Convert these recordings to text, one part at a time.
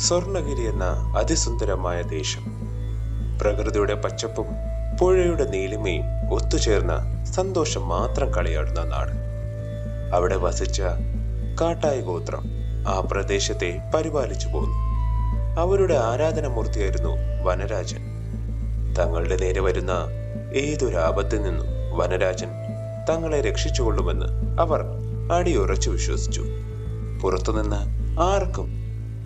സ്വർണഗിരി എന്ന അതിസുന്ദരമായ ദേശം, പ്രകൃതിയുടെ പച്ചപ്പും പുഴയുടെ നീലിമയും ഒത്തുചേർന്ന സന്തോഷം മാത്രം കളിയാടുന്ന നാട്. അവിടെ വസിച്ച കാട്ടായി ഗോത്രം ആ പ്രദേശത്തെ പരിപാലിച്ചു പോന്നു. അവരുടെ ആരാധനാമൂർത്തിയായിരുന്നു വനരാജൻ. തങ്ങളുടെ നേരെ വരുന്ന ഏതൊരു ആപത്തിൽ നിന്നും വനരാജൻ തങ്ങളെ രക്ഷിച്ചുകൊള്ളുമെന്ന് അവർ അടിയുറച്ചു വിശ്വസിച്ചു. പുറത്തുനിന്ന് ആർക്കും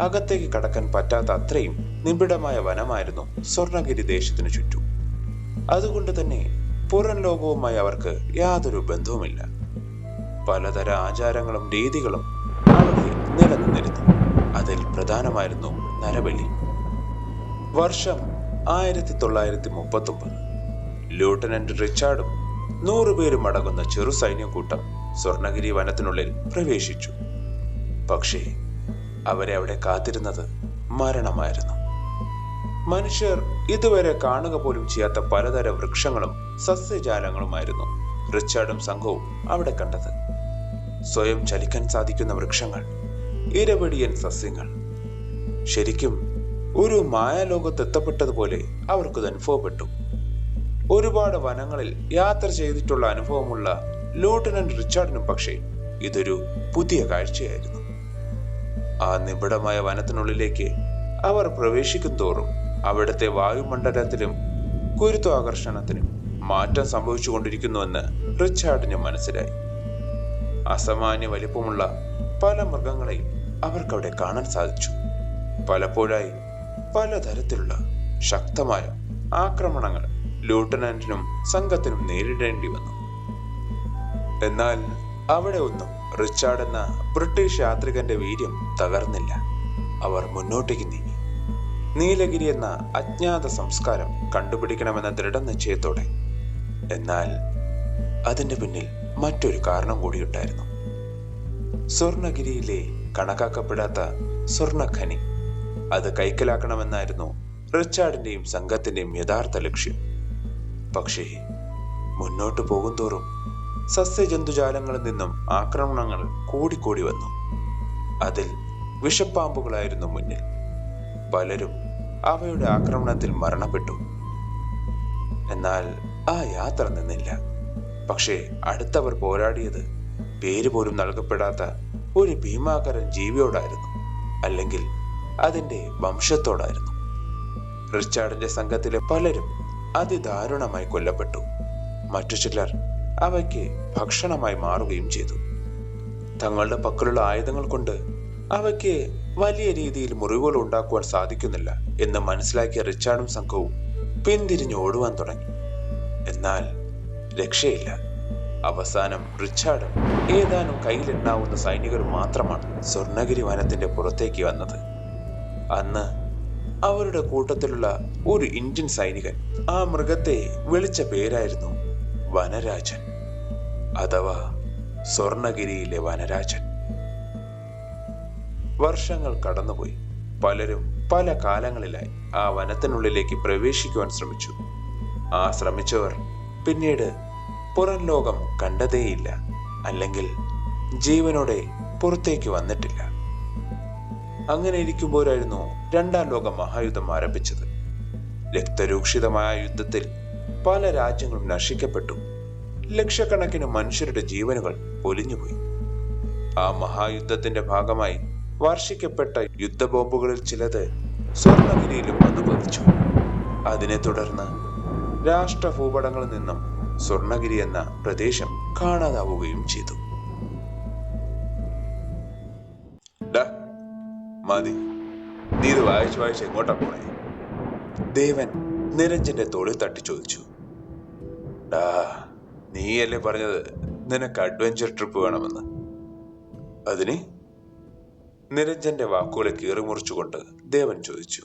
അകത്തേക്ക് കടക്കാൻ പറ്റാത്ത അത്രയും നിബിഡമായ വനമായിരുന്നു സ്വർണഗിരി ദേശത്തിനു ചുറ്റും. അതുകൊണ്ട് തന്നെ പുറം ലോകവുമായി അവർക്ക് യാതൊരു ബന്ധവുമില്ല. പലതര ആചാരങ്ങളും രീതികളും അവിടെ നിലനിന്നിരുന്നു. അതിൽ പ്രധാനമായിരുന്നു നരബലി. വർഷം 1939. ലൂട്ടനന്റ് റിച്ചാർഡും 100 പേരും അടങ്ങുന്ന ചെറു സൈന്യക്കൂട്ടം സ്വർണഗിരി വനത്തിനുള്ളിൽ പ്രവേശിച്ചു. പക്ഷേ അവരെ അവിടെ കാത്തിരുന്നത് മരണമായിരുന്നു. മനുഷ്യർ ഇതുവരെ കാണുക പോലും ചെയ്യാത്ത പലതര വൃക്ഷങ്ങളും സസ്യജാലങ്ങളുമായിരുന്നു റിച്ചാർഡും സംഘവും അവിടെ കണ്ടത്. സ്വയം ചലിക്കാൻ സാധിക്കുന്ന വൃക്ഷങ്ങൾ, ഇരപിടിയൻ സസ്യങ്ങൾ. ശരിക്കും ഒരു മായാലോകത്തെത്തപ്പെട്ടതുപോലെ അവർക്കത് അനുഭവപ്പെട്ടു. ഒരുപാട് വനങ്ങളിൽ യാത്ര ചെയ്തിട്ടുള്ള അനുഭവമുള്ള ലൂട്ടനന്റ് റിച്ചാർഡിനും പക്ഷേ ഇതൊരു പുതിയ കാഴ്ചയായിരുന്നു. ആ നിബിഡമായ വനത്തിനുള്ളിലേക്ക് അവർ പ്രവേശിക്കും തോറും അവിടുത്തെ വായുമണ്ഡലത്തിലും ഗുരുത്വാകർഷണത്തിനും മാറ്റം സംഭവിച്ചുകൊണ്ടിരിക്കുന്നുവെന്ന് റിച്ചാർഡിന് മനസ്സിലായി. അസാമാന്യ വലിപ്പമുള്ള പല മൃഗങ്ങളെയും അവർക്കവിടെ കാണാൻ സാധിച്ചു. പലപ്പോഴായി പലതരത്തിലുള്ള ശക്തമായ ആക്രമണങ്ങൾ ലൂട്ടനന്റിനും സംഘത്തിനും നേരിടേണ്ടി വന്നു. എന്നാൽ അവിടെ ഒന്നും റിച്ചാർഡ് എന്ന ബ്രിട്ടീഷ് യാത്രികന്റെ വീര്യം തകർന്നില്ല. അവർ മുന്നോട്ടേക്ക് നീങ്ങി. നീലഗിരി എന്ന അജ്ഞാത സംസ്കാരം കണ്ടുപിടിക്കണമെന്ന ദൃഢനിശ്ചയത്തോടെ. എന്നാൽ അതിന്റെ പിന്നിൽ മറ്റൊരു കാരണം കൂടിയുണ്ടായിരുന്നു. സ്വർണഗിരിയിലെ കണക്കാക്കപ്പെടാത്ത സ്വർണഖനി അത് കൈക്കലാക്കണമെന്നായിരുന്നു റിച്ചാർഡിന്റെയും സംഘത്തിന്റെയും യഥാർത്ഥ ലക്ഷ്യം. പക്ഷേ മുന്നോട്ട് പോകുന്തോറും സസ്യജന്തുജാലങ്ങളിൽ നിന്നും ആക്രമണങ്ങൾ കൂടിക്കൂടി വന്നു. അതിൽ വിഷപ്പാമ്പുകളായിരുന്നു മുന്നിൽ. പലരും അവയുടെ ആക്രമണത്തിൽ മരണപ്പെട്ടു. എന്നാൽ ആ യാത്ര നിന്നില്ല. പക്ഷേ അടുത്തവർ പോരാടിയത് പേര് പോലും നൽകപ്പെടാത്ത ഒരു ഭീമാകരൻ ജീവിയോടായിരുന്നു, അല്ലെങ്കിൽ അതിന്റെ വംശത്തോടായിരുന്നു. റിച്ചാർഡിന്റെ സംഘത്തിലെ പലരും അതിദാരുണമായി കൊല്ലപ്പെട്ടു. മറ്റു ചിലർ അവയ്ക്ക് ഭക്ഷണമായി മാറുകയും ചെയ്തു. തങ്ങളുടെ പക്കലുള്ള ആയുധങ്ങൾ കൊണ്ട് അവയ്ക്ക് വലിയ രീതിയിൽ മുറിവുകൾ ഉണ്ടാക്കുവാൻ സാധിക്കുന്നില്ല എന്ന് മനസ്സിലാക്കിയ റിച്ചാർഡും സംഘവും പിന്തിരിഞ്ഞ് ഓടുവാൻ തുടങ്ങി. എന്നാൽ രക്ഷയില്ല. അവസാനം റിച്ചാർഡും ഏതാനും കയ്യിലെണ്ണാവുന്ന സൈനികർ മാത്രമാണ് സ്വർണഗിരി വനത്തിന്റെ പുറത്തേക്ക് വന്നത്. അന്ന് അവരുടെ കൂട്ടത്തിലുള്ള ഒരു ഇന്ത്യൻ സൈനികൻ ആ മൃഗത്തെ വിളിച്ച പേരായിരുന്നു വനരാജൻ, അഥവാ സ്വർണഗിരിയിലെ വനരാജൻ. വർഷങ്ങൾ കടന്നുപോയി. പലരും പല കാലങ്ങളിലായി ആ വനത്തിനുള്ളിലേക്ക് പ്രവേശിക്കുവാൻ ശ്രമിച്ചു. ആ ശ്രമിച്ചവർ പിന്നീട് പുറം ലോകം കണ്ടതേയില്ല, അല്ലെങ്കിൽ ജീവനോടെ പുറത്തേക്ക് വന്നിട്ടില്ല. അങ്ങനെ ഇരിക്കുമ്പോഴായിരുന്നു 2ാം ലോക മഹായുദ്ധം ആരംഭിച്ചത്. രക്തരൂക്ഷിതമായ യുദ്ധത്തിൽ പല രാജ്യങ്ങളും നശിക്കപ്പെട്ടു. ലക്ഷക്കണക്കിന് മനുഷ്യരുടെ ജീവനുകൾ പൊലിഞ്ഞുപോയി. ആ മഹായുദ്ധത്തിന്റെ ഭാഗമായി വർഷിക്കപ്പെട്ട യുദ്ധബോംബുകളിൽ ചിലത് സ്വർണഗിരിയിലും വന്നു പതിച്ചു. അതിനെ തുടർന്ന് രാഷ്ട്ര ഭൂപടങ്ങളിൽ നിന്നും സ്വർണഗിരി എന്ന പ്രദേശം കാണാതാവുകയും ചെയ്തു. മതി, നീ ഇത് വായിച്ച് എങ്ങോട്ടാ പോണേ? ദേവൻ നിരഞ്ജന്റെ തോളിൽ തട്ടി ചോദിച്ചു. നീയല്ലേ പറഞ്ഞത് നിനക്ക് അഡ്വഞ്ചർ ട്രിപ്പ് വേണമെന്ന്? അതിന്? നിരഞ്ജന്റെ വാക്കുകളെ കീറിമുറിച്ചുകൊണ്ട് ദേവൻ ചോദിച്ചു.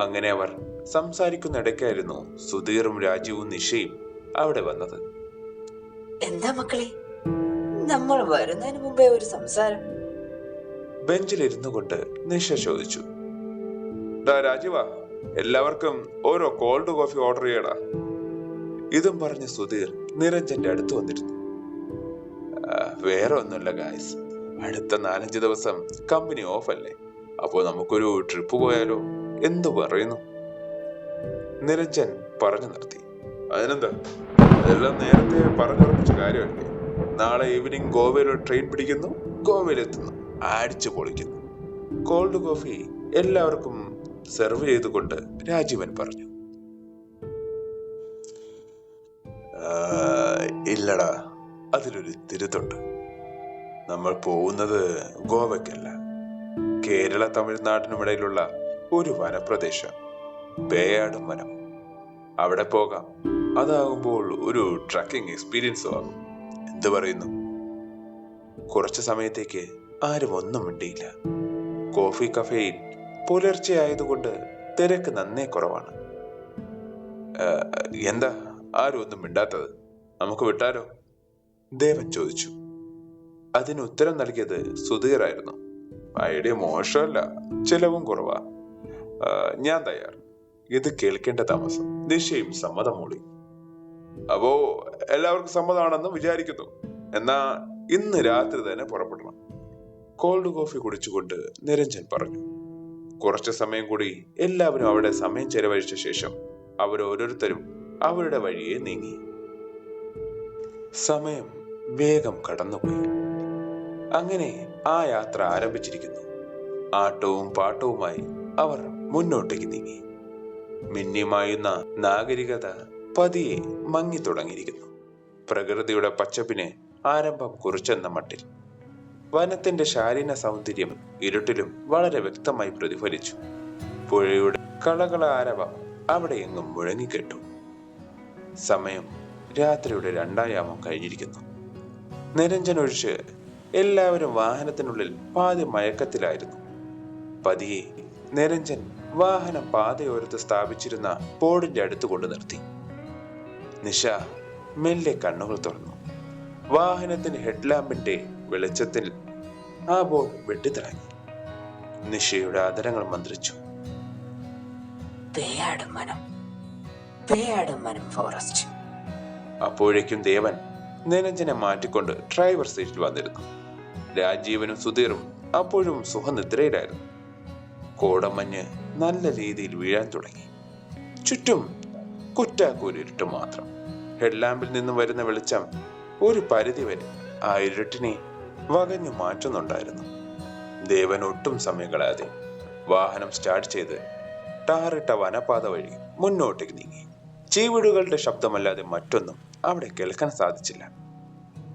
അങ്ങനെ അവർ സംസാരിക്കുന്നിടയ്ക്കായിരുന്നു സുധീറും രാജീവും നിഷയും അവിടെ വന്നത്. എന്താ മക്കളെ, നമ്മൾ വരുന്നതിന് മുമ്പേ ഒരു സംസാരം? ബെഞ്ചിലിരുന്നു കൊണ്ട് നിഷ ചോദിച്ചു. രാജീവ, എല്ലാവർക്കും ഓരോ കോൾഡ് കോഫി ഓർഡർ ചെയ്യടാ. ഇതും പറഞ്ഞ് സുധീർ നിരഞ്ജന്റെ അടുത്ത് വന്നിരുന്നു. വേറെ ഒന്നുമില്ല ഗായ്സ്, അടുത്ത 4-5 ദിവസം കമ്പനി ഓഫ് അല്ലേ, അപ്പോ നമുക്കൊരു ട്രിപ്പ് പോയാലോ? എന്തു പറയുന്നു? നിരഞ്ജൻ പറഞ്ഞു നിർത്തി. അതിനെന്താ, അതെല്ലാം നേരത്തെ പറഞ്ഞുറപ്പിച്ച കാര്യമല്ലേ. നാളെ ഈവനിങ് ഗോവയിൽ ഒരു ട്രെയിൻ പിടിക്കുന്നു, ഗോവയിലെത്തുന്നു, അടിച്ചു പൊളിക്കുന്നു. കോൾഡ് കോഫി എല്ലാവർക്കും സെർവ് ചെയ്തുകൊണ്ട് രാജീവൻ പറഞ്ഞു. ഇല്ലടാ, അതിലൊരു തിരുത്തുണ്ട്. നമ്മൾ പോകുന്നത് ഗോവയ്ക്കല്ല, കേരള തമിഴ്നാടിനുമിടയിലുള്ള ഒരു വനപ്രദേശം, പേയാടും വനം. അവിടെ പോകാം. അതാകുമ്പോൾ ഒരു ട്രക്കിംഗ് എക്സ്പീരിയൻസും ആകും. എന്തു പറയുന്നു? കുറച്ചു സമയത്തേക്ക് ആരും ഒന്നും മിണ്ടിയില്ല. കോഫി കഫേയിൽ പുലർച്ചെ ആയതുകൊണ്ട് തിരക്ക് നന്നേ കുറവാണ്. എന്താ ആരും ഒന്നും മിണ്ടാത്തത്? നമുക്ക് വിട്ടാലോ? ദേവൻ ചോദിച്ചു. അതിന് ഉത്തരം നൽകിയത് സുധീറായിരുന്നു. ഐഡിയ മോശമല്ല, ചിലവും കുറവാ. ഞാൻ തയ്യാർ. ഇത് കേൾക്കേണ്ട താമസം. ദിശയും സമ്മതം മൂളി. അപ്പോ എല്ലാവർക്കും സമ്മതമാണെന്ന് വിചാരിക്കുന്നു. എന്നാ ഇന്ന് രാത്രി തന്നെ പുറപ്പെടണം. കോൾഡ് കോഫി കുടിച്ചുകൊണ്ട് നിരഞ്ജൻ പറഞ്ഞു. കുറച്ചു സമയം കൂടി എല്ലാവരും അവിടെ സമയം ചെലവഴിച്ച ശേഷം അവരോരോരുത്തരും അവരുടെ വഴിയെ നീങ്ങി. സമയം വേഗം കടന്നുപോയി. അങ്ങനെ ആ യാത്ര ആരംഭിച്ചിരിക്കുന്നു. ആട്ടവും പാട്ടവുമായി അവർ മുന്നോട്ടേക്ക് നീങ്ങി. മിന്നിമായുന്ന നാഗരികത പതിയെ മങ്ങി തുടങ്ങിയിരിക്കുന്നു. പ്രകൃതിയുടെ പച്ചപ്പിന് ആരംഭം കുറിച്ചെന്ന മട്ടിൽ വനത്തിന്റെ ശാലീന സൗന്ദര്യം ഇരുട്ടിലും വളരെ വ്യക്തമായി പ്രതിഫലിച്ചു. പുഴയുടെ കളകള ആരവം അവിടെ എങ്ങും മുഴങ്ങിക്കെട്ടു. സമയം രാത്രിയുടെ 2-ാം യാമം കഴിഞ്ഞിരിക്കുന്നു. നിരഞ്ജൻ ഒഴിച്ച് എല്ലാവരും വാഹനത്തിനുള്ളിൽ പാതി മയക്കത്തിലായിരുന്നു. പതിയെ നിരഞ്ജൻ വാഹനം പാതയോരത്ത് സ്ഥാപിച്ചിരുന്ന ബോർഡിന്റെ അടുത്ത് കൊണ്ടു നിർത്തി. നിഷ മെല്ലെ കണ്ണുകൾ തുറന്നു. വാഹനത്തിന്റെ ഹെഡ്ലാമ്പിന്റെ വെളിച്ചത്തിൽ ആ ബോർഡ് വെട്ടിത്തിളങ്ങി. നിഷയുടെ ആദരങ്ങൾ മന്ത്രിച്ചു. പേയാടുംമനം ഫോറസ്റ്റ്. അപ്പോഴേക്കും ദേവൻ നിരഞ്ജനെ മാറ്റിക്കൊണ്ട് ഡ്രൈവർ സീറ്റിൽ വന്നിരുന്നു. രാജീവനും സുധീറും അപ്പോഴും സുഖനിദ്രയിലായിരുന്നു. കോടമഞ്ഞ് നല്ല രീതിയിൽ വീഴാൻ തുടങ്ങി. ചുറ്റും കുറ്റാക്കൂരിരുട്ട് മാത്രം. ഹെഡ്ലാമ്പിൽ നിന്നും വരുന്ന വെളിച്ചം ഒരു പരിധിവരെ ആ ഇരുട്ടിനെ വകഞ്ഞു മാറ്റുന്നുണ്ടായിരുന്നു. ദേവൻ ഒട്ടും സമയം കളയാതെ വാഹനം സ്റ്റാർട്ട് ചെയ്ത് ടാറിട്ട വനപാത വഴി മുന്നോട്ടേക്ക് നീങ്ങി. ചീവിടുകളുടെ ശബ്ദമല്ലാതെ മറ്റൊന്നും അവിടെ കേൾക്കാൻ സാധിച്ചില്ല.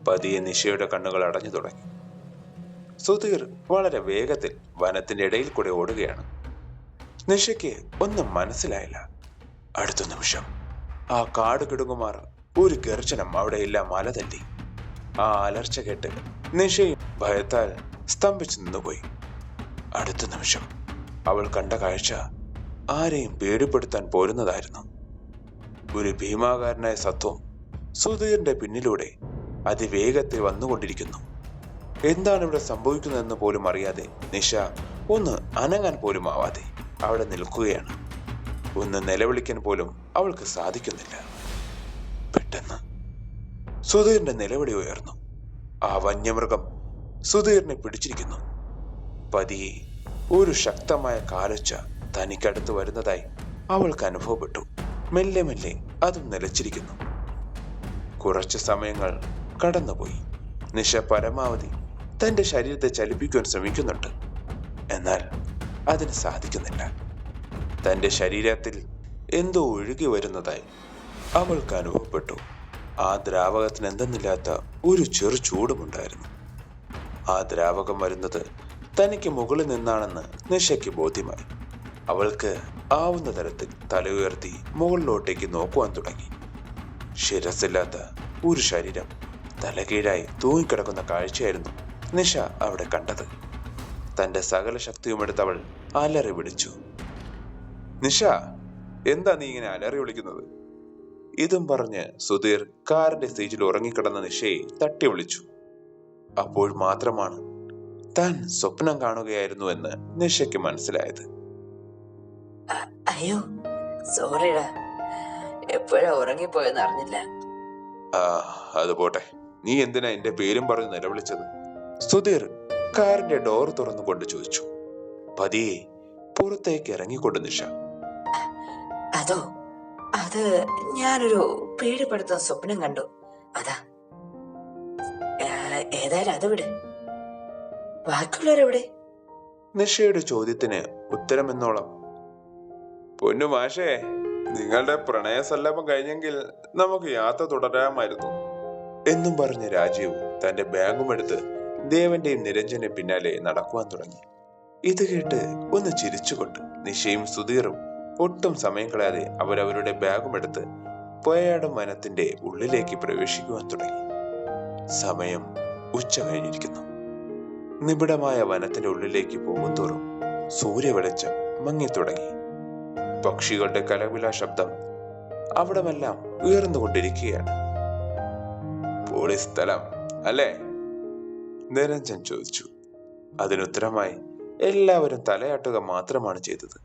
പതിയെ നിശയുടെ കണ്ണുകൾ അടഞ്ഞു തുടങ്ങി. സുധീർ വളരെ വേഗത്തിൽ വനത്തിന്റെ ഇടയിൽ കൂടെ ഓടുകയാണ്. നിഷയ്ക്ക് ഒന്നും മനസ്സിലായില്ല. അടുത്ത നിമിഷം ആ കാട് കിടുങ്ങുമാർ ഒരു ഗർജനം അവിടെയെല്ലാം അലതല്ലി. ആ അലർച്ച കേട്ട് നിഷയും ഭയത്താൽ സ്തംഭിച്ചു നിന്നുപോയി. അടുത്ത നിമിഷം അവൾ കണ്ട കാഴ്ച ആരെയും പേടിപ്പെടുത്താൻ പോരുന്നതായിരുന്നു. ഒരു ഭീമാകാരനായ സത്വം സുധീറിന്റെ പിന്നിലൂടെ അതിവേഗത്തിൽ വന്നുകൊണ്ടിരിക്കുന്നു. എന്താണ് ഇവിടെ സംഭവിക്കുന്നതെന്ന് പോലും അറിയാതെ നിഷ ഒന്ന് അനങ്ങാൻ പോലും ആവാതെ അവിടെ നിൽക്കുകയാണ്. ഒന്ന് നിലവിളിക്കാൻ പോലും അവൾക്ക് സാധിക്കുന്നില്ല. പെട്ടെന്ന് സുധീറിന്റെ നിലവിളി ഉയർന്നു. ആ വന്യമൃഗം സുധീറിനെ പിടിച്ചിരിക്കുന്നു. പതിയെ ഒരു ശക്തമായ കാലൊച്ച തനിക്കടുത്ത് വരുന്നതായി അവൾക്ക് അനുഭവപ്പെട്ടു. മെല്ലെ മെല്ലെ അതും നിലച്ചിരിക്കുന്നു. കുറച്ച് സമയങ്ങൾ കടന്നുപോയി. നിഷ പരമാവധി തന്റെ ശരീരത്തെ ചലിപ്പിക്കുവാൻ ശ്രമിക്കുന്നുണ്ട്. എന്നാൽ അതിന് സാധിക്കുന്നില്ല. തന്റെ ശരീരത്തിൽ എന്തോ ഒഴുകി വരുന്നതായി അവൾക്ക് അനുഭവപ്പെട്ടു. ആ ദ്രാവകത്തിന് എന്തെന്നില്ലാത്ത ഒരു ചെറു ചൂടുമുണ്ടായിരുന്നു. ആ ദ്രാവകം വരുന്നത് തനിക്ക് മുകളിൽ നിന്നാണെന്ന് നിഷയ്ക്ക് ബോധ്യമായി. അവൾക്ക് ആവുന്ന തരത്തിൽ തല ഉയർത്തി മുകളിലോട്ടേക്ക് നോക്കുവാൻ തുടങ്ങി. ശിരസില്ലാത്ത ഒരു ശരീരം തലകീഴായി തൂങ്ങിക്കിടക്കുന്ന കാഴ്ചയായിരുന്നു നിഷ അവിടെ കണ്ടത്. തന്റെ സകല ശക്തിയും എടുത്തവൾ അലറി വിളിച്ചു. നിഷ, എന്താ നീ ഇങ്ങനെ അലറി വിളിക്കുന്നത്? ഇതും പറഞ്ഞ് സുധീർ കാറിന്റെ സീറ്റിൽ ഉറങ്ങിക്കിടന്ന നിഷയെ തട്ടി വിളിച്ചു. അപ്പോൾ മാത്രമാണ് താൻ സ്വപ്നം കാണുകയായിരുന്നു എന്ന് നിഷയ്ക്ക് മനസ്സിലായത്. അയ്യോ സോറിടാ, എപ്പോഴാ ഉറങ്ങിപ്പോയെന്ന് അറിഞ്ഞില്ല. അത് പോട്ടെ, നീ എന്തിനാ എന്റെ പേരും പറഞ്ഞ് നിലവിളിച്ചത്? സുധീർ കാറിന്റെ ഡോർ തുറന്നുകൊണ്ട് ചോദിച്ചു. പതിയെ പുറത്തേക്ക് ഇറങ്ങിക്കൊണ്ട് നിഷ. അതോ, അത് ഞാനൊരു പേടിപ്പെടുത്തുന്ന സ്വപ്നം കണ്ടു, അതാ. ഏതായാലും അത് വിട്. ബാക്കിയുള്ളവരെവിടെ? നിഷയുടെ ചോദ്യത്തിന് ഉത്തരമെന്നോളം, പൊന്നു മാഷേ, നിങ്ങളുടെ പ്രണയസല്ലാപം കഴിഞ്ഞെങ്കിൽ നമുക്ക് യാത്ര തുടരാമായിരുന്നു എന്നും പറഞ്ഞ് രാജീവ് തന്റെ ബാഗും എടുത്ത് ദേവന്റെയും നിരഞ്ജന്റെ പിന്നാലെ നടക്കുവാൻ തുടങ്ങി. ഇത് കേട്ട് ഒന്ന് ചിരിച്ചുകൊണ്ട് നിഷയും സുധീറും ഒട്ടും സമയം കളയാതെ അവരവരുടെ ബാഗും എടുത്ത് പോയാടും വനത്തിന്റെ ഉള്ളിലേക്ക് പ്രവേശിക്കുവാൻ തുടങ്ങി. സമയം ഉച്ച കഴിഞ്ഞിരിക്കുന്നു. നിബിഡമായ വനത്തിന്റെ ഉള്ളിലേക്ക് പോകുന്തോറും സൂര്യവെളിച്ചം മങ്ങിത്തുടങ്ങി. പക്ഷികളുടെ കലവില ശബ്ദം അവിടമെല്ലാം ഉയർന്നുകൊണ്ടിരിക്കുകയാണ്. പൊളി സ്ഥലം അല്ലേ? നിരഞ്ജൻ ചോദിച്ചു. അതിനുത്തരമായി എല്ലാവരും തലയാട്ടുക മാത്രമാണ് ചെയ്തത്.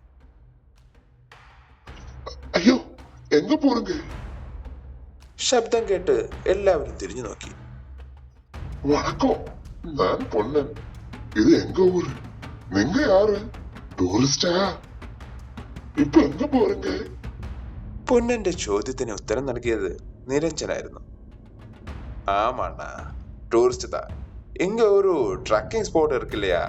അയ്യോ, എങ്ക പോറുങ്ക? ശബ്ദം കേട്ട് എല്ലാവരും തിരിഞ്ഞു നോക്കി. വണക്കം, ഞാൻ പൊന്നൻ. ഇത് എങ്ക ഊര്? നിങ്ങ യാറ്? ടൂറിസ്റ്റാ? ഇപ്പൊ എങ്ക പോറുങ്ക? പൊന്നന്റെ ചോദ്യത്തിന് ഉത്തരം നൽകിയത് നിരഞ്ജനായിരുന്നു. ஆமாண்ணா, டூரிஸ்ட் தான். இங்க ஒரு ட்ரக்கிங் ஸ்பாட் இருக்கு இல்லையா?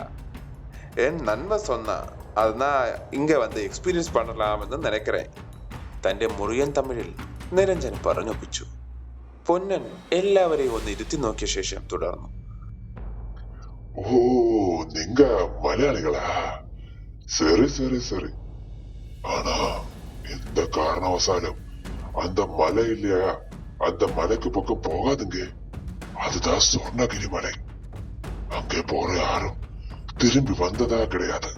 என் நண்பன் சொன்னான், அதுதான் இங்க வந்து எக்ஸ்പീരിയൻസ് பண்ணலாம்னு நினைக்கிறேன். തന്റെ മുറിയൻ തമിഴിൽ നിരഞ്ജൻ പറഞ്ഞൊപ്പിച്ചു. പൊന്നൻ എല്ലാവരെയും ഒന്ന് ഇരുത്തി നോക്കിയ ശേഷം തുടർന്നു. ഓ, നിങ്ങ മലയാളികളാ? சரி சரி சரி. ஆனா எந்த காரணவசாலும் அந்த மலை இல்லையா, அந்த மலைக்கு பக்கம் போகாதுங்க. அதுதான் சொர்ணகிரி மலை. அங்கே போற யாரும் திரும்பி വന്നതാ கிடையாது.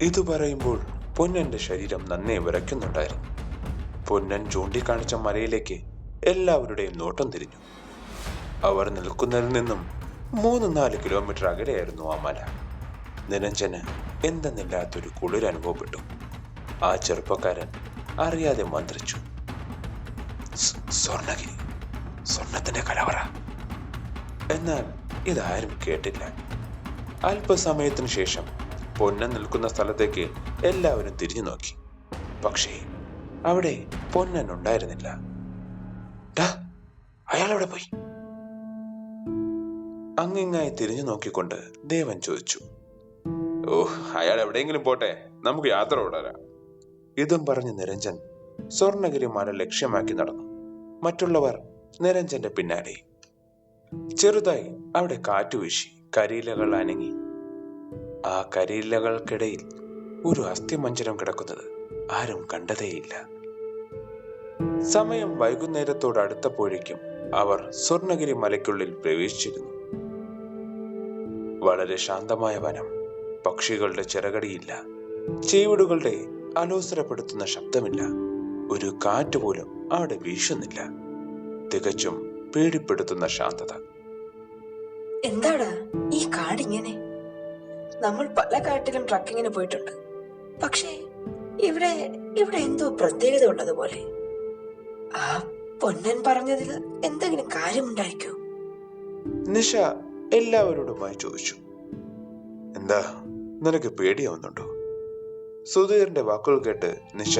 ഇത് പറയുമ്പോൾ പൊന്നന്റെ ശരീരം നന്നേ വിറയ്ക്കുന്നുണ്ടായിരുന്നു. പൊന്നൻ ചൂണ്ടിക്കാണിച്ച മലയിലേക്ക് എല്ലാവരുടെയും നോട്ടം തിരിഞ്ഞു. അവർ നിൽക്കുന്നതിൽ നിന്നും 3-4 കിലോമീറ്റർ അകലെയായിരുന്നു ആ മല. നിരഞ്ജന് എന്തെന്നില്ലാത്തൊരു കുളിർ അനുഭവപ്പെട്ടു. ആ ചെറുപ്പക്കാരൻ അറിയാതെ മന്ത്രിച്ചു, സ്വർണഗിരി, സ്വർണത്തിന്റെ കലവറ. എന്നാൽ ഇതാരും കേട്ടില്ല. അല്പസമയത്തിനു ശേഷം പൊന്നൻ നിൽക്കുന്ന സ്ഥലത്തേക്ക് എല്ലാവരും തിരിഞ്ഞു നോക്കി. പക്ഷേ അവിടെ പൊന്നൻ ഉണ്ടായിരുന്നില്ല. അയാൾ എവിടെ പോയി? അങ്ങിങ്ങായി തിരിഞ്ഞു നോക്കിക്കൊണ്ട് ദേവൻ ചോദിച്ചു. ഓ, അയാൾ എവിടെയെങ്കിലും പോട്ടെ, നമുക്ക് യാത്ര തുടരാം. ഇതും പറഞ്ഞ് നിരഞ്ജൻ സ്വർണഗിരി മല ലക്ഷ്യമാക്കി നടന്നു. മറ്റുള്ളവർ നിരഞ്ജന്റെ പിന്നാലെ. ചെറുതായി അവിടെ കാറ്റുവീശി കരിയിലകൾ അനങ്ങി. ആ കരിയിലകൾക്കിടയിൽ ഒരു അസ്ഥിമഞ്ജരം കിടക്കുന്നത് ആരും കണ്ടതേയില്ല. സമയം വൈകുന്നേരത്തോട് അടുത്തപ്പോഴേക്കും അവർ സ്വർണഗിരി മലയ്ക്കുള്ളിൽ പ്രവേശിച്ചിരുന്നു. വളരെ ശാന്തമായ വനം. പക്ഷികളുടെ ചിറകടിയില്ല, ചീവിടുകളുടെ അലോസരപ്പെടുത്തുന്ന ശബ്ദമില്ല, ഒരു കാറ്റ് പോലും അവിടെ വീശുന്നില്ല. തികച്ചും പേടിപ്പെടുത്തുന്ന ശാന്തത. എന്താടാ ഈ കാടിങ്ങനെ? നമ്മൾ പല കാട്ടിലും ട്രക്കിങ്ങിന് പോയിട്ടുണ്ട്, പക്ഷേ ഇവിടെ ഇവിടെ എന്തോ പ്രത്യേകത ഉള്ളതുപോലെ. ആ പൊന്നൻ പറഞ്ഞതിൽ എന്തെങ്കിലും കാര്യമുണ്ടായിരിക്കോ? നിഷ എല്ലാവരോടുമായി ചോദിച്ചു. എന്താ, നിനക്ക് പേടിയാവുന്നുണ്ടോ? സുധീറിന്റെ വാക്കുകൾ കേട്ട് നിഷ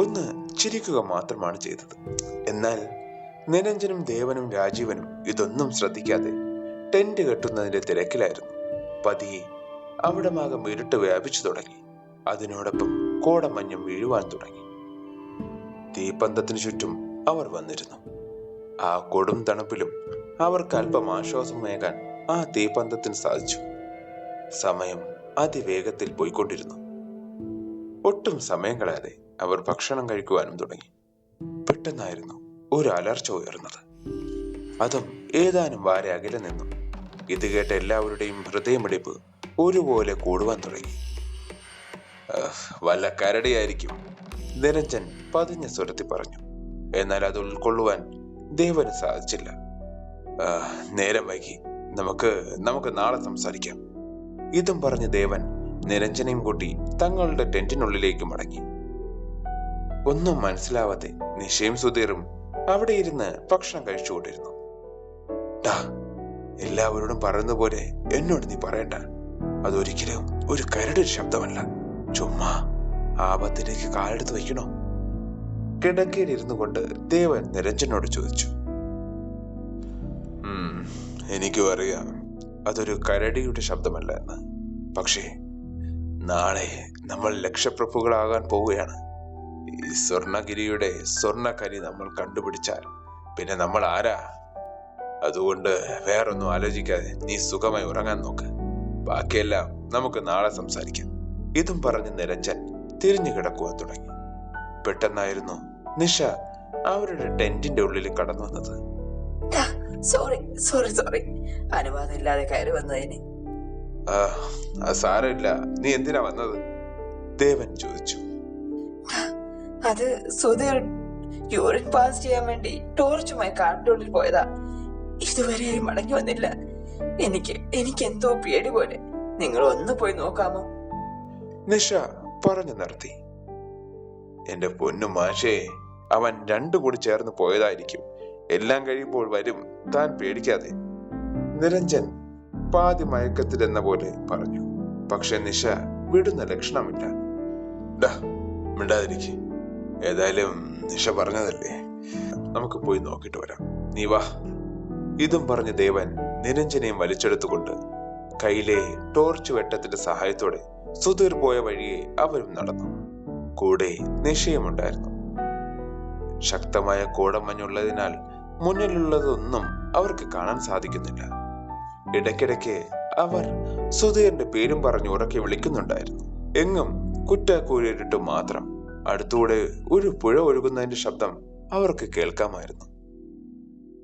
ഒന്ന് ചിരിക്കുക മാത്രമാണ് ചെയ്തത്. എന്നാൽ നിരഞ്ജനും ദേവനും രാജീവനും ഇതൊന്നും ശ്രദ്ധിക്കാതെ ടെന്റ് കെട്ടുന്നതിന്റെ തിരക്കിലായിരുന്നു. പതിയെ അവിടമാകം ഇരുട്ട് വ്യാപിച്ചു തുടങ്ങി. അതിനോടൊപ്പം കോടമഞ്ഞും വീഴുവാൻ തുടങ്ങി. തീപ്പന്തത്തിനു ചുറ്റും അവർ വന്നിരുന്നു. ആ കൊടും തണുപ്പിലും അവർക്ക് അല്പം ആശ്വാസമേകാൻ ആ തീപ്പന്തത്തിന് സാധിച്ചു. സമയം അതിവേഗത്തിൽ പോയിക്കൊണ്ടിരുന്നു. ഒട്ടും സമയം കളയാതെ അവർ ഭക്ഷണം കഴിക്കുവാനും തുടങ്ങി. പെട്ടെന്നായിരുന്നു ഒരു അലർച്ച ഉയർന്നത്. അതും ഏതാനും വാര അകലെ നിന്നു. ഇത് കേട്ട എല്ലാവരുടെയും ഹൃദയമിടിപ്പ് ഒരുപോലെ കൂടുവാൻ തുടങ്ങി. വല്ല കരടിയായിരിക്കും, നിരഞ്ജൻ പതിഞ്ഞ സ്വരത്തിൽ പറഞ്ഞു. എന്നാൽ അത് ഉൾക്കൊള്ളുവാൻ ദേവന് സാധിച്ചില്ല. നേരം വൈകി, നമുക്ക് നാളെ സംസാരിക്കാം. ഇതും പറഞ്ഞ് ദേവൻ നിരഞ്ജനെയും കൂട്ടി തങ്ങളുടെ ടെന്റിനുള്ളിലേക്ക് മടങ്ങി. ഒന്നും മനസ്സിലാവാതെ നിഷയും സുധീറും അവിടെ ഇരുന്ന് ഭക്ഷണം കഴിച്ചുകൊണ്ടിരുന്നു. എല്ലാവരോടും പറയുന്ന പോലെ എന്നോട് നീ പറയണ്ട, അതൊരിക്കലും ഒരു കരട് ശബ്ദമല്ല. ചുമ്മാ ആപത്തിലേക്ക് കാലെടുത്ത് വയ്ക്കണോ? കിടക്കയിലിരുന്നു കൊണ്ട് ദേവൻ നിരഞ്ജനോട് ചോദിച്ചു. എനിക്കും അറിയാം അതൊരു കരടിയുടെ ശബ്ദമല്ല എന്ന്. പക്ഷേ നാളെ നമ്മൾ ലക്ഷപ്രഭുക്കളാകാൻ പോവുകയാണ്. ഈ സ്വർണഗിരിയുടെ സ്വർണക്കരി നമ്മൾ കണ്ടുപിടിച്ചാൽ പിന്നെ നമ്മൾ ആരാ? അതുകൊണ്ട് വേറൊന്നും ആലോചിക്കാതെ നീ സുഖമായി ഉറങ്ങാൻ നോക്ക്. ബാക്കിയെല്ലാം നമുക്ക് നാളെ സംസാരിക്കാം. ഇതും പറഞ്ഞ് നിരഞ്ജൻ തിരിഞ്ഞു കിടക്കുവാൻ തുടങ്ങി. പെട്ടെന്നായിരുന്നു നിഷ അവരുടെ ടെന്റിന്റെ ഉള്ളിൽ കടന്നു വന്നത്. സോറി സോറി സോറി, അനുവാദം ഇല്ലാതെ കയറി വന്നതിന്. സാരമില്ല, നീ എന്തിനാ വന്നത്? ദേവൻ ചോദിച്ചു. അത് സുധീർ യൂറിൻ പാസ് ചെയ്യാൻ വേണ്ടി ടോർച്ചുമായി കാട്ടിന്റെ ഉള്ളിൽ പോയതാ. ഇതുവരെയായി മടങ്ങി വന്നില്ല. എനിക്ക് എന്തോ പേടി പോലെ. നിങ്ങൾ ഒന്ന് പോയി നോക്കാമോ? നിഷ പറഞ്ഞു നിർത്തി. എന്റെ പൊന്നു മാഷേ, അവൻ രണ്ടു കൂടി ചേർന്ന് പോയതായിരിക്കും. എല്ലാം കഴിയുമ്പോൾ വരും, താൻ പേടിക്കാതെ. നിരഞ്ജൻ പാതി മയക്കത്തിലെന്ന പോലെ പറഞ്ഞു. പക്ഷെ നിഷ വിടുന്ന ലക്ഷണമില്ല. മിണ്ടാതിരിക്കെ, ഏതായാലും നിഷ പറഞ്ഞതല്ലേ, നമുക്ക് പോയി നോക്കിട്ട് വരാം. നീ വാ. ഇതും പറഞ്ഞ് ദേവൻ നിരഞ്ജനെയും വലിച്ചെടുത്തുകൊണ്ട് കയ്യിലെ ടോർച്ച് വെട്ടത്തിന്റെ സഹായത്തോടെ സുധീർ പോയ വഴിയെ അവരും നടന്നു. കൂടെ നിഷയുമുണ്ടായിരുന്നു. ശക്തമായ കോടമഞ്ഞുള്ളതിനാൽ മുന്നിലുള്ളതൊന്നും അവർക്ക് കാണാൻ സാധിക്കുന്നില്ല. ഇടയ്ക്കിടയ്ക്ക് അവർ സുധീറിന്റെ പേരും പറഞ്ഞ് ഉറക്കെ വിളിക്കുന്നുണ്ടായിരുന്നു. എങ്ങും കുറ്റാക്കൂരിട്ട് മാത്രം. അടുത്തൂടെ ഒരു പുഴ ഒഴുകുന്നതിന്റെ ശബ്ദം അവർക്ക് കേൾക്കാമായിരുന്നു.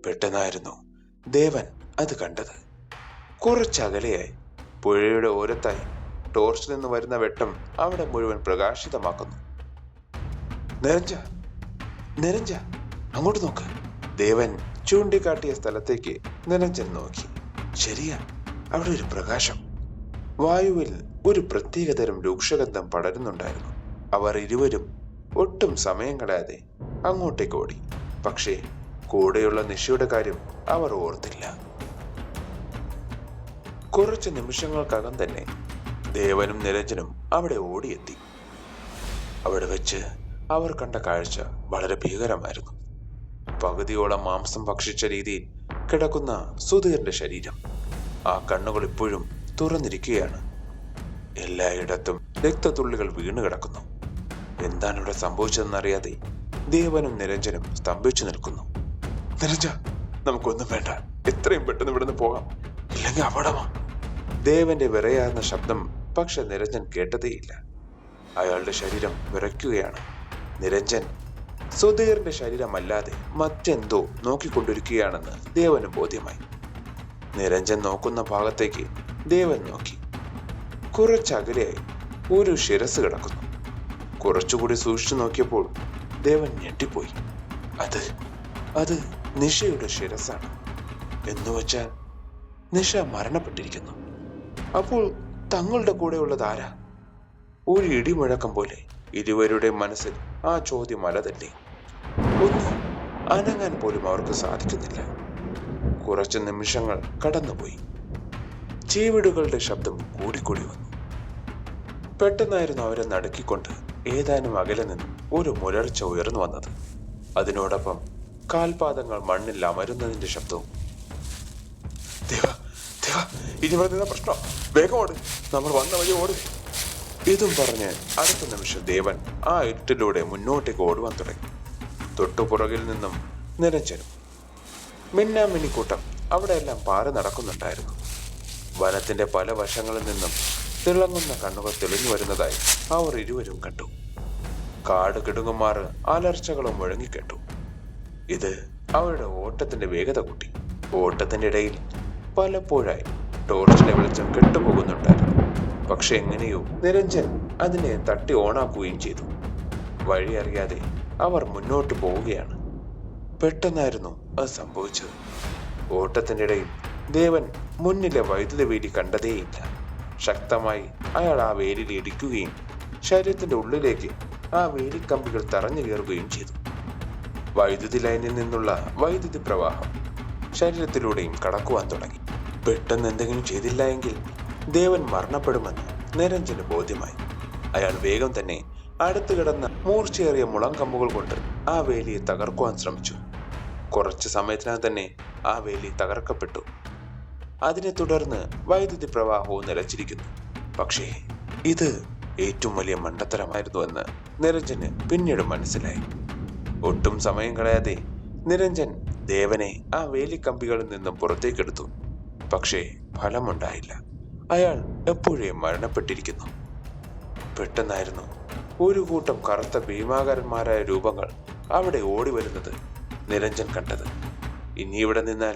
പെട്ടെന്നായിരുന്നു ദേവൻ അത് കണ്ടത്. കുറച്ചകലെയായി പുഴയുടെ ഓരത്തായി ടോർച്ചിൽ നിന്ന് വരുന്ന വെട്ടം അവിടെ മുഴുവൻ പ്രകാശിതമാക്കുന്നു. നിരഞ്ജ അങ്ങോട്ട് നോക്ക്. ദേവൻ ചൂണ്ടിക്കാട്ടിയ സ്ഥലത്തേക്ക് നിരഞ്ജൻ നോക്കി. ശരിയാ, അവിടെ ഒരു പ്രകാശം. വായുവിൽ ഒരു പ്രത്യേകതരം രൂക്ഷഗന്ധം പടരുന്നുണ്ടായിരുന്നു. അവർ ഇരുവരും ഒട്ടും സമയം കളയാതെ അങ്ങോട്ടേക്ക് ഓടി. പക്ഷേ കൂടെയുള്ള നിഷയുടെ കാര്യം അവർ ഓർത്തില്ല. കുറച്ച് നിമിഷങ്ങൾക്കകം തന്നെ ദേവനും നിരഞ്ജനും അവിടെ ഓടിയെത്തി. അവിടെ വെച്ച് അവർ കണ്ട കാഴ്ച വളരെ ഭീകരമായിരുന്നു. പകുതിയോളം മാംസം ഭക്ഷിച്ച രീതിയിൽ കിടക്കുന്ന സുധീറിന്റെ ശരീരം. ആ കണ്ണുകൾ ഇപ്പോഴും തുറന്നിരിക്കുകയാണ്. എല്ലായിടത്തും രക്തത്തുള്ളികൾ വീണ് കിടക്കുന്നു. എന്താണ് ഇവിടെ സംഭവിച്ചതെന്നറിയാതെ ദേവനും നിരഞ്ജനും സ്തംഭിച്ചു നിൽക്കുന്നു. നിരഞ്ജ, നമുക്കൊന്നും വേണ്ട, എത്രയും പെട്ടെന്ന് ഇവിടുന്ന് പോകാം, ഇല്ലെങ്കിൽ അപകടമാ. ദേവന്റെ വിറയാർന്ന ശബ്ദം പക്ഷെ നിരഞ്ജൻ കേട്ടതേയില്ല. അയാളുടെ ശരീരം വിറയ്ക്കുകയാണ്. നിരഞ്ജൻ സുധീറിന്റെ ശരീരമല്ലാതെ മറ്റെന്തോ നോക്കിക്കൊണ്ടിരിക്കുകയാണെന്ന് ദേവന് ബോധ്യമായി. നിരഞ്ജൻ നോക്കുന്ന ഭാഗത്തേക്ക് ദേവൻ നോക്കി. കുറച്ചകലെയായി ഒരു ശിരസ് കിടക്കുന്നു. കുറച്ചുകൂടി സൂക്ഷിച്ചു നോക്കിയപ്പോൾ ദേവൻ ഞെട്ടിപ്പോയി. അത് നിഷയുടെ ശിരസാണ്. എന്നുവെച്ചാൽ നിഷ മരണപ്പെട്ടിരിക്കുന്നു. അപ്പോൾ തങ്ങളുടെ കൂടെയുള്ളത് ആരാ? ഒരു ഇടിമുഴക്കം പോലെ ഇരുവരുടെ മനസ്സിൽ ആ ചോദ്യം അലതല്ലേ. ഒന്നും അനങ്ങാൻ പോലും അവർക്ക് സാധിക്കുന്നില്ല. കുറച്ച് നിമിഷങ്ങൾ കടന്നുപോയി. ചീവിടുകളുടെ ശബ്ദം കൂടിക്കൂടി വന്നു. പെട്ടെന്നായിരുന്നു അവരെ നടുക്കിക്കൊണ്ട് ഏതാനും അകലെ നിന്നും ഒരു മുരൾച്ച ഉയർന്നു വന്നത്. അതിനോടൊപ്പം കാൽപാദങ്ങൾ മണ്ണിൽ അമരുന്നതിന്റെ ശബ്ദവും. ഇനി വരുന്ന പ്രശ്നം, വേഗം ഓട്, നമ്മൾ വന്ന വഴി ഓട്. ഇതും പറഞ്ഞ് അടുത്ത നിമിഷം ദേവൻ ആ ഇരുട്ടിലൂടെ മുന്നോട്ടേക്ക് ഓടുവാൻ തുടങ്ങി. തൊട്ടുപുറകിൽ നിന്നും നിരഞ്ജനും. മിന്നാമിനിക്കൂട്ടം അവിടെയെല്ലാം പാറി നടക്കുന്നുണ്ടായിരുന്നു. വനത്തിന്റെ പല വശങ്ങളിൽ നിന്നും തിളങ്ങുന്ന കണ്ണുകൾ തെളിഞ്ഞു വരുന്നതായി അവർ ഇരുവരും കണ്ടു. കാട് കിടുങ്ങുമാറ് അലർച്ചകളും മുഴങ്ങിക്കേട്ടു. ഇത് അവരുടെ ഓട്ടത്തിന്റെ വേഗത കൂട്ടി. ഓട്ടത്തിന്റെ ഇടയിൽ പലപ്പോഴായി ടോർച്ചിലെ വെളിച്ചം കെട്ടുപോകുന്നുണ്ടായിരുന്നു. പക്ഷെ എങ്ങനെയോ നിരഞ്ജൻ അതിനെ തട്ടി ഓണാക്കുകയും ചെയ്തു. വഴി അറിയാതെ അവർ മുന്നോട്ട് പോവുകയാണ്. പെട്ടെന്നായിരുന്നു അത് സംഭവിച്ചത്. ഓട്ടത്തിന്റെ ഇടയിൽ ദേവൻ മുന്നിലെ വൈദ്യുത വേലി കണ്ടതേയില്ല. ശക്തമായി അയാൾ ആ വേലിയിൽ ഇടിക്കുകയും ശരീരത്തിന്റെ ഉള്ളിലേക്ക് ആ വേലിക്കമ്പികൾ തറഞ്ഞു കയറുകയും ചെയ്തു. വൈദ്യുതി ലൈനിൽ നിന്നുള്ള വൈദ്യുതി പ്രവാഹം ശരീരത്തിലൂടെയും കടക്കുവാൻ തുടങ്ങി. പെട്ടെന്ന് എന്തെങ്കിലും ചെയ്തില്ല എങ്കിൽ ദേവൻ മരണപ്പെടുമെന്ന് നിരഞ്ജന് ബോധ്യമായി. അയാൾ വേഗം തന്നെ അടുത്ത് കിടന്ന മൂർച്ചയേറിയ മുളങ്കമ്പുകൾ കൊണ്ട് ആ വേലിയെ തകർക്കുവാൻ ശ്രമിച്ചു. കുറച്ചു സമയത്തിനകം തന്നെ ആ വേലി തകർക്കപ്പെട്ടു. അതിനെ തുടർന്ന് വൈദ്യുതി പ്രവാഹവും നിലച്ചിരിക്കുന്നു. പക്ഷേ ഇത് ഏറ്റവും വലിയ മണ്ടത്തരമായിരുന്നുവെന്ന് നിരഞ്ജന് പിന്നീട് മനസ്സിലായി. ഒട്ടും സമയം കളയാതെ നിരഞ്ജൻ ദേവനെ ആ വേലിക്കമ്പികളിൽ നിന്നും പുറത്തേക്കെടുത്തു. പക്ഷേ ഫലമുണ്ടായില്ല. അയാൾ എപ്പോഴേ മരണപ്പെട്ടിരിക്കുന്നു. പെട്ടെന്നായിരുന്നു ഒരു കൂട്ടം കറുത്ത ഭീമാകാരന്മാരായ രൂപങ്ങൾ അവിടെ ഓടി വരുന്നത് നിരഞ്ജൻ കണ്ടത്. ഇനി ഇവിടെ നിന്നാൽ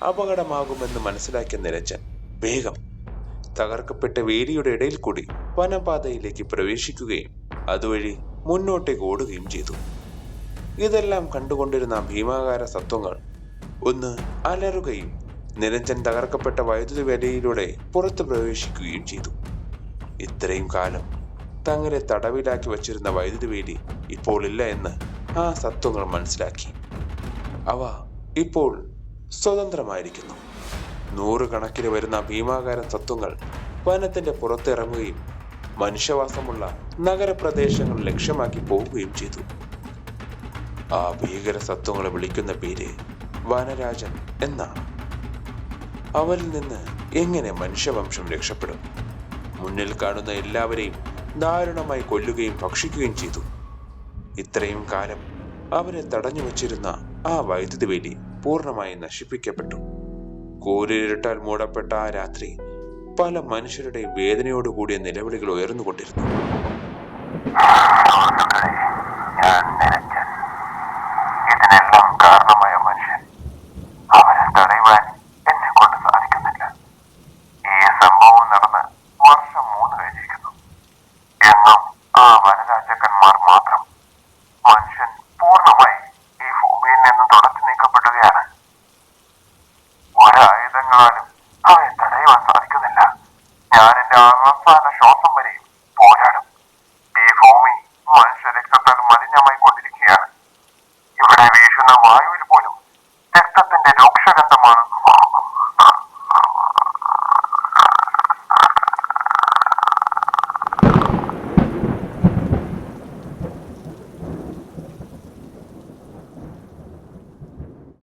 അപകടമാകുമെന്ന് മനസ്സിലാക്കിയ നിരഞ്ജൻ വേഗം തകർക്കപ്പെട്ട വേലിയുടെ ഇടയിൽ കൂടി വനപാതയിലേക്ക് പ്രവേശിക്കുകയും അതുവഴി മുന്നോട്ടേക്ക് ഓടുകയും ചെയ്തു. ഇതെല്ലാം കണ്ടുകൊണ്ടിരുന്ന ഭീമാകാര സത്വങ്ങൾ ഒന്ന് അലറുകയും നിരഞ്ജൻ തകർക്കപ്പെട്ട വൈദ്യുതി വേലിയിലൂടെ പുറത്തു പ്രവേശിക്കുകയും ചെയ്തു. ഇത്രയും കാലം തങ്ങളെ തടവിലാക്കി വച്ചിരുന്ന വൈദ്യുതി വേലി ഇപ്പോൾ ഇല്ല എന്ന് ആ സത്വങ്ങൾ മനസ്സിലാക്കി. അവ ഇപ്പോൾ സ്വതന്ത്രമായിരിക്കുന്നു. നൂറുകണക്കിന് വരുന്ന ഭീമാകാരൻ സത്വങ്ങൾ വനത്തിന്റെ പുറത്തിറങ്ങുകയും മനുഷ്യവാസമുള്ള നഗരപ്രദേശങ്ങൾ ലക്ഷ്യമാക്കി പോവുകയും ചെയ്തു. ആ ഭീകര സത്വങ്ങളെ വിളിക്കുന്ന പേര് വനരാജൻ എന്നാണ്. അവരിൽ നിന്ന് എങ്ങനെ മനുഷ്യവംശം രക്ഷപ്പെടും? മുന്നിൽ കാണുന്ന എല്ലാവരെയും ദാരുണമായി കൊല്ലുകയും ഭക്ഷിക്കുകയും ചെയ്തു. ഇത്രയും കാലം അവരെ തടഞ്ഞു വച്ചിരുന്ന ആ വൈദ്യുതി വേലി പൂർണ്ണമായി നശിപ്പിക്കപ്പെട്ടു. കൂരിരുട്ടാൽ മൂടപ്പെട്ട ആ രാത്രി പല മനുഷ്യരുടെയും വേദനയോടുകൂടിയ നിലവിളികൾ ഉയർന്നുകൊണ്ടിരുന്നു. ഇതിനെല്ലാം കാരണമായ മനുഷ്യൻ, അവരെ തടയുവാൻ എന്നെ കൊണ്ട് സാധിക്കുന്നില്ല. ഈ സംഭവം നടന്ന് വർഷം 3 കഴിഞ്ഞിരിക്കുന്നു. എന്നും ആ വനരാജാക്കന്മാർ മാത്രം. മനുഷ്യൻ പൂർണ്ണമായി ഈ ഭൂമിയിൽ നിന്നും തുടച്ചു നീക്കപ്പെടുകയാണ്. ഒരായുധങ്ങളാലും അവയെ തടയുവാൻ സാധിക്കുന്നില്ല. ഞാൻ എന്റെ അവസാന ശ്വാസം വരെയും പോരാടും. ഈ ഭൂമി മനുഷ്യ രക്തത്താൽ മലിനമായി കൊണ്ടിരിക്കുകയാണ്. ഇവിടെ വീശുന്ന വായുവിൽ പോലും രക്തത്തിന്റെ രൂക്ഷഗന്ധമാണെന്ന്